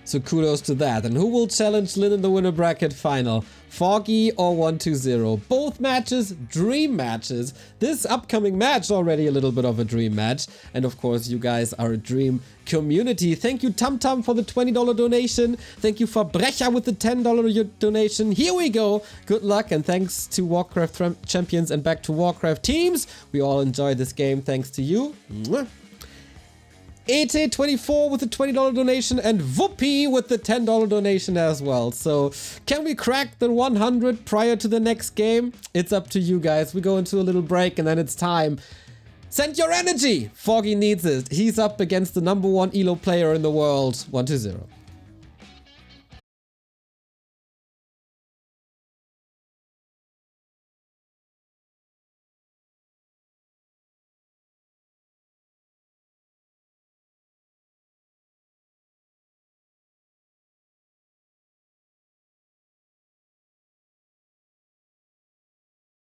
So kudos to that. And who will challenge Lin in the winner bracket final? Foggy or 120? Both matches, dream matches. This upcoming match already a little bit of a dream match. And of course, you guys are a dream community. Thank you, TumTum, for the $20 donation. Thank you, Verbrecher, with the $10 donation. Here we go. Good luck, and thanks to Warcraft champions and back to Warcraft teams. We all enjoy this game thanks to you. Mwah. ET24 with the $20 donation and Whoopi with the $10 donation as well. So can we crack the 100 prior to the next game? It's up to you guys. We go into a little break and then it's time. Send your energy. Foggy needs it. He's up against the #1 ELO player in the world. 120.